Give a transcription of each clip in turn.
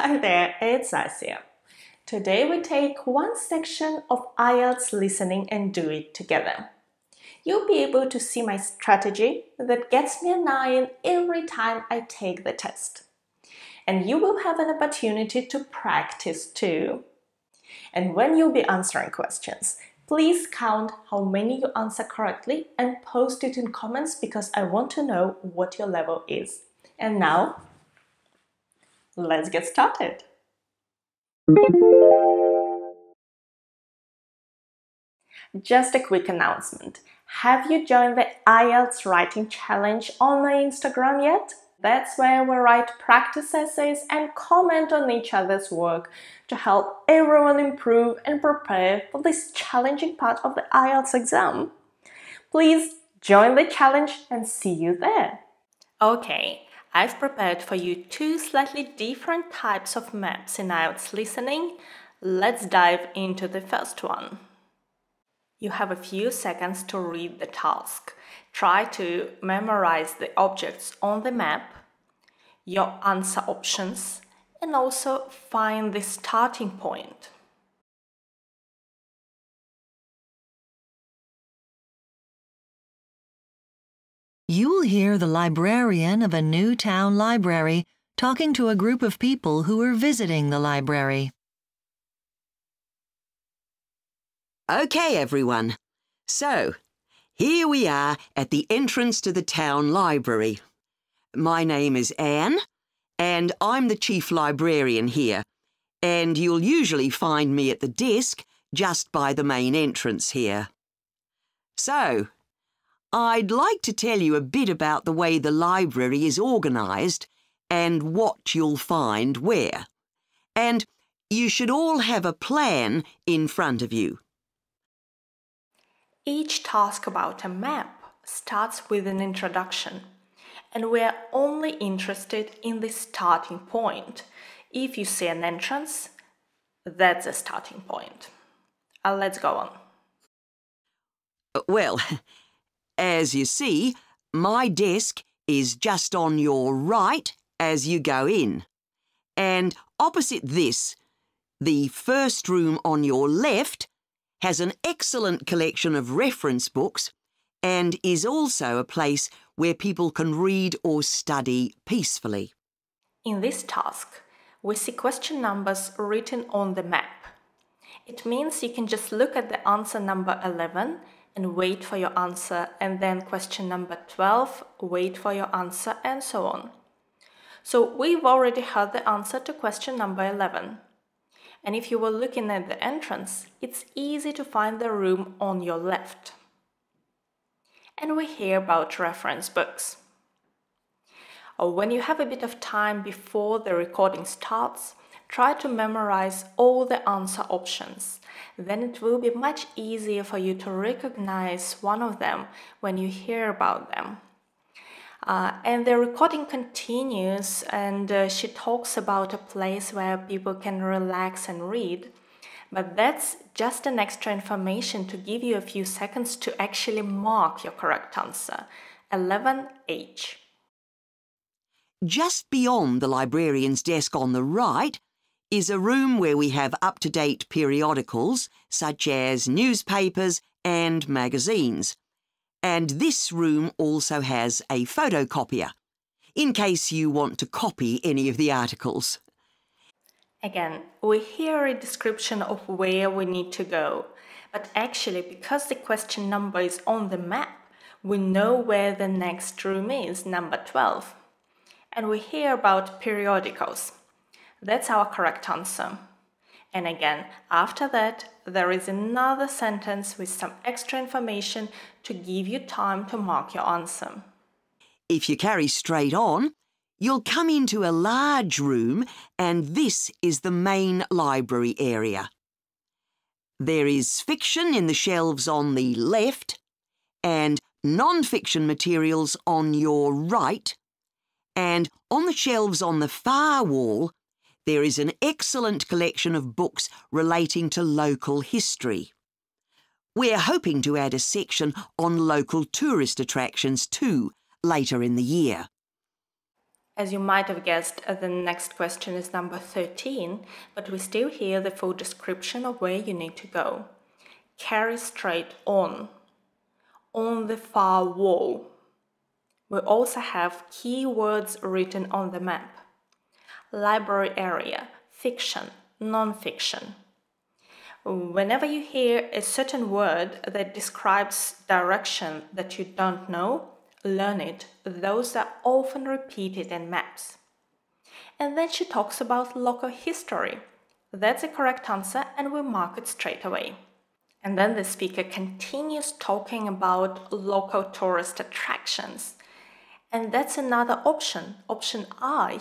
Hi there, it's Asia. Today we take one section of IELTS listening and do it together. You'll be able to see my strategy that gets me a 9 every time I take the test. And you will have an opportunity to practice too. And when you'll be answering questions, please count how many you answer correctly and post it in comments because I want to know what your level is. And now, let's get started. Just a quick announcement. Have you joined the IELTS Writing Challenge on my Instagram yet? That's where we write practice essays and comment on each other's work to help everyone improve and prepare for this challenging part of the IELTS exam. Please join the challenge and see you there. Okay, I've prepared for you two slightly different types of maps in IELTS listening. Let's dive into the first one. You have a few seconds to read the task. Try to memorize the objects on the map, your answer options, and also find the starting point. You'll hear the librarian of a new town library talking to a group of people who are visiting the library. Okay, everyone. So, here we are at the entrance to the town library. My name is Anne, and I'm the chief librarian here, and you'll usually find me at the desk just by the main entrance here. So, I'd like to tell you a bit about the way the library is organised and what you'll find where. And you should all have a plan in front of you. Each task about a map starts with an introduction, and we're only interested in the starting point. If you see an entrance, that's a starting point. Let's go on. Well, as you see, my desk is just on your right as you go in. And opposite this, the first room on your left has an excellent collection of reference books and is also a place where people can read or study peacefully. In this task, we see question numbers written on the map. It means you can just look at the answer number 11 and wait for your answer, and then question number 12, wait for your answer, and so on. So we've already heard the answer to question number 11. And if you were looking at the entrance, it's easy to find the room on your left. And we hear about reference books. When you have a bit of time before the recording starts, try to memorize all the answer options. Then it will be much easier for you to recognize one of them when you hear about them. And the recording continues, and she talks about a place where people can relax and read. But that's just an extra information to give you a few seconds to actually mark your correct answer. 11H. Just beyond the librarian's desk on the right is a room where we have up-to-date periodicals such as newspapers and magazines. And this room also has a photocopier, in case you want to copy any of the articles. Again, we hear a description of where we need to go, but actually, because the question number is on the map, we know where the next room is, number 12. And we hear about periodicals. That's our correct answer. And again, after that, there is another sentence with some extra information to give you time to mark your answer. If you carry straight on, you'll come into a large room, and this is the main library area. There is fiction in the shelves on the left and non-fiction materials on your right, and on the shelves on the far wall, there is an excellent collection of books relating to local history. We're hoping to add a section on local tourist attractions too later in the year. As you might have guessed, the next question is number 13, but we still hear the full description of where you need to go. Carry straight on the far wall. We also have keywords written on the map. Library area, fiction, non-fiction. Whenever you hear a certain word that describes direction that you don't know, learn it. Those are often repeated in maps. And then she talks about local history. That's the correct answer and we mark it straight away. And then the speaker continues talking about local tourist attractions. And that's another option, option I.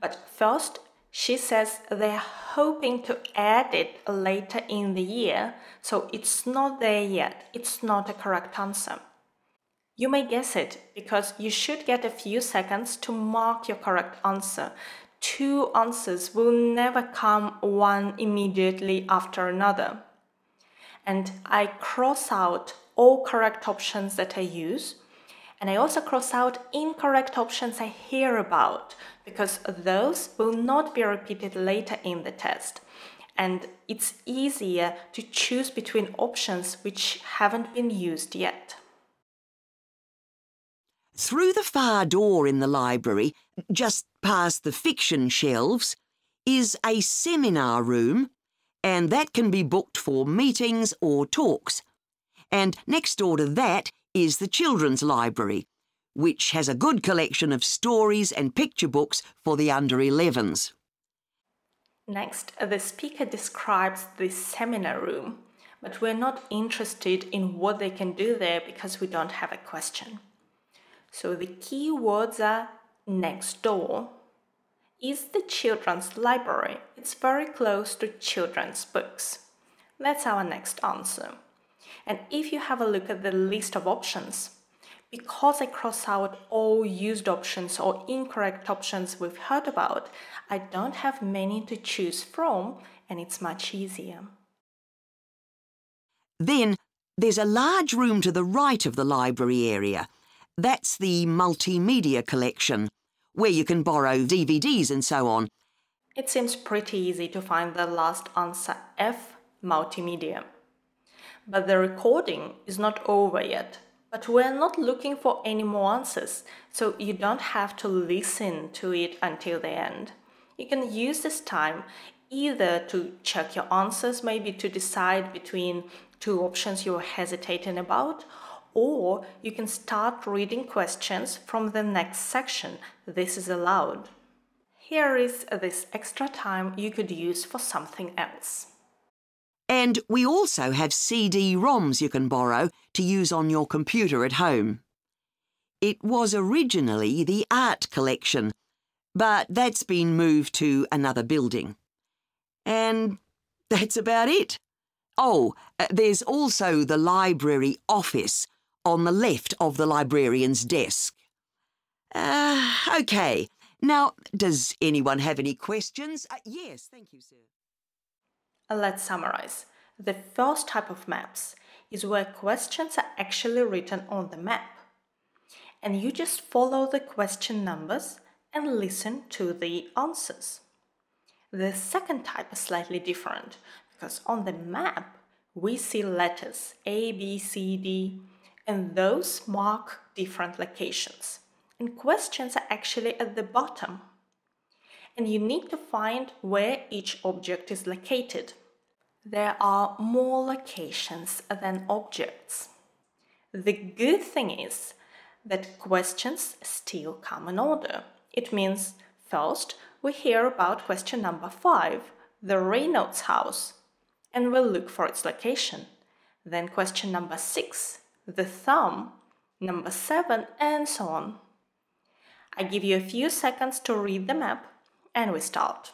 But first, she says they're hoping to add it later in the year, so it's not there yet. It's not a correct answer. You may guess it because you should get a few seconds to mark your correct answer. Two answers will never come one immediately after another. And I cross out all correct options that I use, and I also cross out incorrect options I hear about, because those will not be repeated later in the test. And it's easier to choose between options which haven't been used yet. Through the far door in the library, just past the fiction shelves, is a seminar room, and that can be booked for meetings or talks. And next door to that is the children's library, which has a good collection of stories and picture books for the under 11s. Next, the speaker describes the seminar room, but we're not interested in what they can do there because we don't have a question. So the key words are next door. Is the children's library. It's very close to children's books. That's our next answer. And if you have a look at the list of options, because I cross out all used options or incorrect options we've heard about, I don't have many to choose from, and it's much easier. Then there's a large room to the right of the library area. That's the multimedia collection, where you can borrow DVDs and so on. It seems pretty easy to find the last answer F, multimedia. But the recording is not over yet. But we're not looking for any more answers, so you don't have to listen to it until the end. You can use this time either to check your answers, maybe to decide between two options you're hesitating about, or you can start reading questions from the next section. This is allowed. Here is this extra time you could use for something else. And we also have CD-ROMs you can borrow to use on your computer at home. It was originally the art collection, but that's been moved to another building. And that's about it. Oh, there's also the library office on the left of the librarian's desk. OK. Now, does anyone have any questions? Yes, thank you, sir. Let's summarize. The first type of maps is where questions are actually written on the map. And you just follow the question numbers and listen to the answers. The second type is slightly different because on the map we see letters A, B, C, D, and those mark different locations. And questions are actually at the bottom. And you need to find where each object is located. There are more locations than objects. The good thing is that questions still come in order. It means first we hear about question number 5, the Reynolds house, and we'll look for its location. Then question number 6, the thumb, number 7, and so on. I give you a few seconds to read the map, and we start.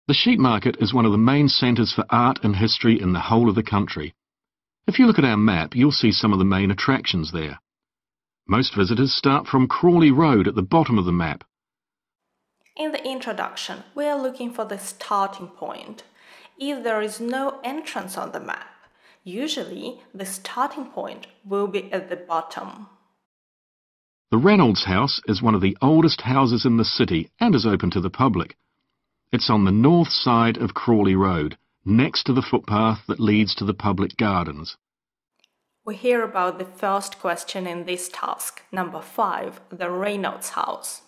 The sheep market is one of the main centres for art and history in the whole of the country. If you look at our map, you'll see some of the main attractions there. Most visitors start from Crawley Road at the bottom of the map. In the introduction, we are looking for the starting point. If there is no entrance on the map, usually the starting point will be at the bottom. The Reynolds House is one of the oldest houses in the city and is open to the public. It's on the north side of Crawley Road, next to the footpath that leads to the public gardens. We hear about the first question in this task, number 5, the Reynolds House.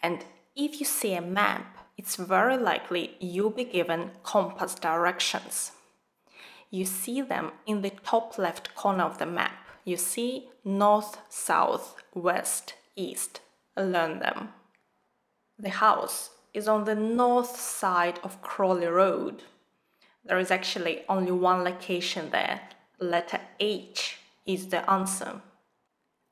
And if you see a map, it's very likely you'll be given compass directions. You see them in the top left corner of the map. You see north, south, west, east. Learn them. The house is on the north side of Crawley Road. There is actually only one location there. Letter H is the answer.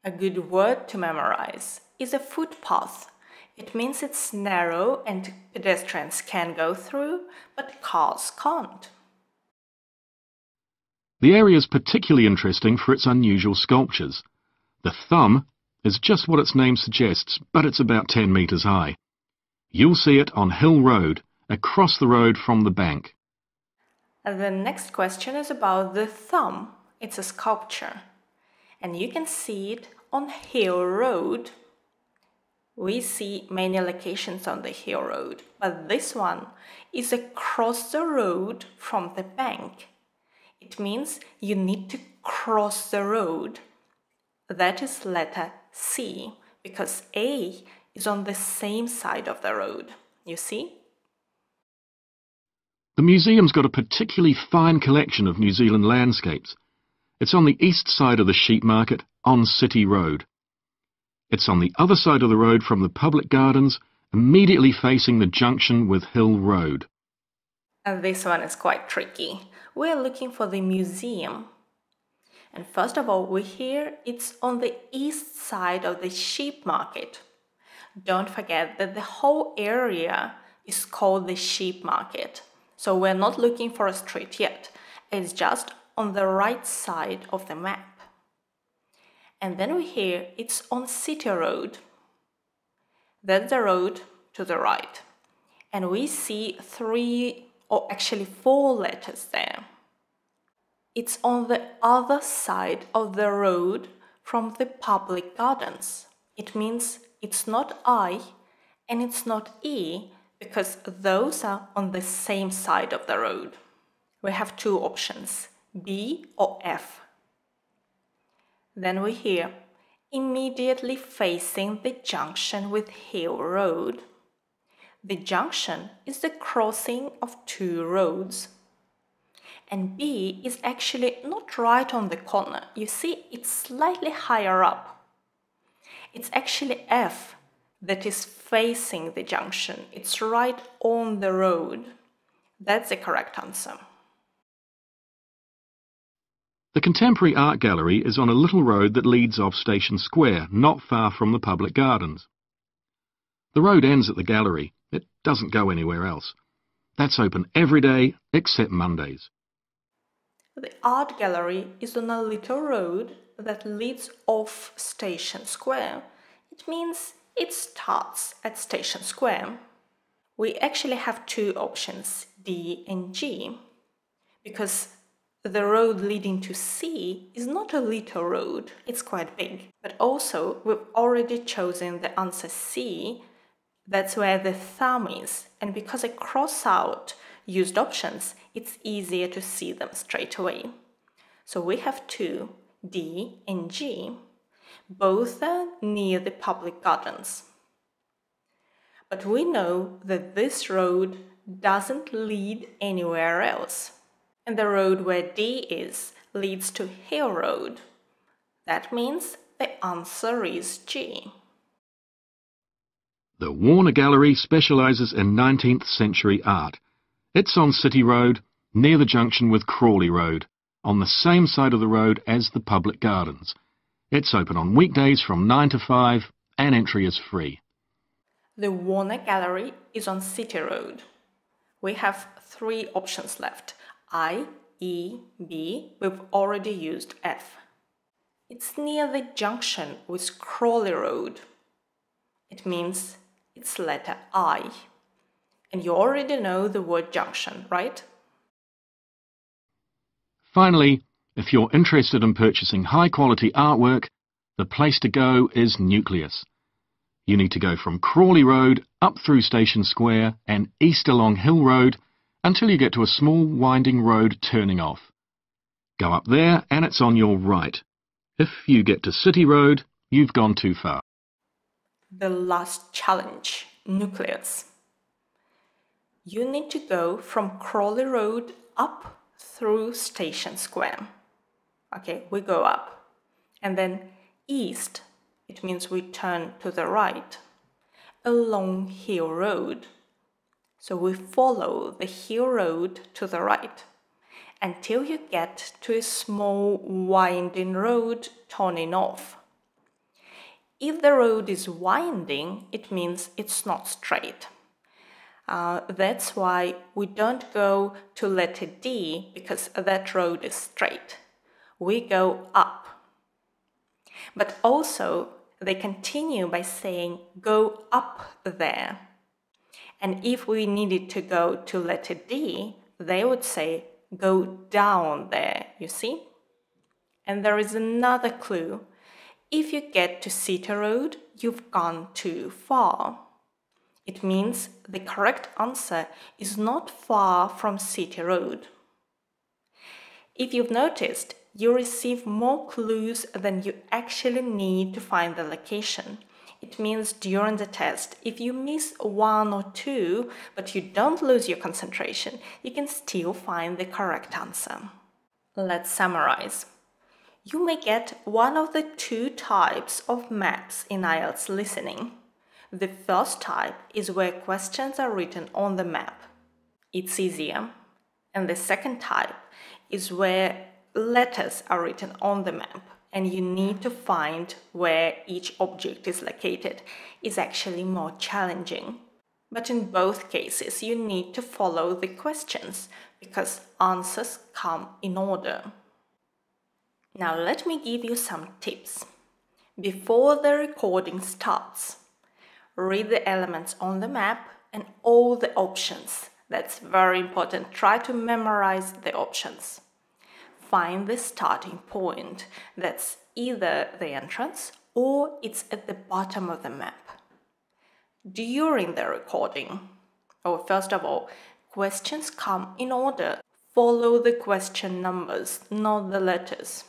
A good word to memorize is a footpath. It means it's narrow and pedestrians can go through, but cars can't. The area is particularly interesting for its unusual sculptures. The thumb is just what its name suggests, but it's about 10 metres high. You'll see it on Hill Road, across the road from the bank. The next question is about the thumb. It's a sculpture, and you can see it on Hill Road. We see many locations on the Hill Road, but this one is across the road from the bank. It means you need to cross the road. That is letter C, because A is on the same side of the road. You see? The museum's got a particularly fine collection of New Zealand landscapes. It's on the east side of the sheep market on City Road. It's on the other side of the road from the public gardens, immediately facing the junction with Hill Road. And this one is quite tricky. We're looking for the museum. And first of all, we hear it's on the east side of the sheep market. Don't forget that the whole area is called the sheep market. So we're not looking for a street yet. It's just on the right side of the map. And then we hear it's on City Road. That's the road to the right. And we see 3 or actually 4 letters there. It's on the other side of the road from the public gardens. It means it's not I and it's not E, because those are on the same side of the road. We have 2 options, B or F. Then we hear immediately facing the junction with Hill Road. The junction is the crossing of 2 roads. And B is actually not right on the corner. You see, it's slightly higher up. It's actually F that is facing the junction. It's right on the road. That's the correct answer. The Contemporary Art Gallery is on a little road that leads off Station Square, not far from the public gardens. The road ends at the gallery. It doesn't go anywhere else. That's open every day except Mondays. The art gallery is on a little road that leads off Station Square. It means it starts at Station Square. We actually have 2 options, D and G, because the road leading to C is not a little road, it's quite big. But also, we've already chosen the answer C. That's where the thumb is. And because I cross out used options, it's easier to see them straight away. So we have 2, D and G. Both are near the public gardens. But we know that this road doesn't lead anywhere else. And the road where D is leads to Hill Road. That means the answer is G. The Warner Gallery specialises in 19th century art. It's on City Road, near the junction with Crawley Road, on the same side of the road as the public gardens. It's open on weekdays from 9 to 5 and entry is free. The Warner Gallery is on City Road. We have 3 options left. I, E, B. We've already used F. It's near the junction with Crawley Road. It means It's letter I. And you already know the word junction, right? Finally, if you're interested in purchasing high-quality artwork, the place to go is Nucleus. You need to go from Crawley Road up through Station Square and east along Hill Road until you get to a small winding road turning off. Go up there and it's on your right. If you get to City Road, you've gone too far. The last challenge, Nucleus. You need to go from Crawley Road up through Station Square. Okay, we go up. And then east, it means we turn to the right, along Hill Road. So we follow the Hill Road to the right until you get to a small winding road turning off. If the road is winding, it means it's not straight. That's why we don't go to letter D, because that road is straight. We go up. But also, they continue by saying, go up there. And if we needed to go to letter D, they would say, go down there, you see? And there is another clue. If you get to City Road, you've gone too far. It means the correct answer is not far from City Road. If you've noticed, you receive more clues than you actually need to find the location. It means during the test, if you miss one or two, but you don't lose your concentration, you can still find the correct answer. Let's summarize. You may get one of the two types of maps in IELTS listening. The first type is where questions are written on the map. It's easier. And the second type is where letters are written on the map and you need to find where each object is located. It's actually more challenging. But in both cases, you need to follow the questions because answers come in order. Now let me give you some tips. Before the recording starts, read the elements on the map and all the options. That's very important. Try to memorize the options. Find the starting point. That's either the entrance or it's at the bottom of the map. During the recording, first of all, questions come in order. Follow the question numbers, not the letters.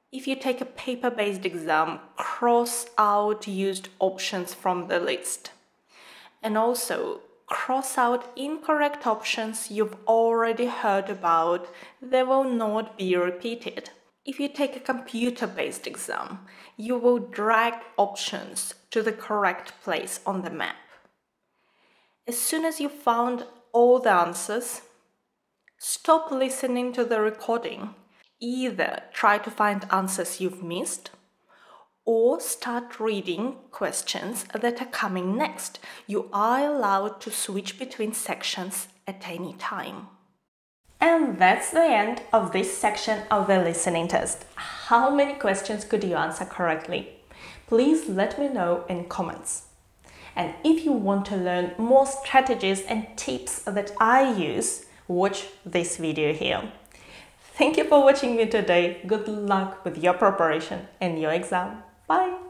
If you take a paper-based exam, cross out used options from the list. And also, cross out incorrect options you've already heard about. They will not be repeated. If you take a computer-based exam, you will drag options to the correct place on the map. As soon as you found all the answers, stop listening to the recording. Either try to find answers you've missed or start reading questions that are coming next. You are allowed to switch between sections at any time. And that's the end of this section of the listening test. How many questions could you answer correctly? Please let me know in comments. And if you want to learn more strategies and tips that I use, watch this video here. Thank you for watching me today. Good luck with your preparation and your exam. Bye!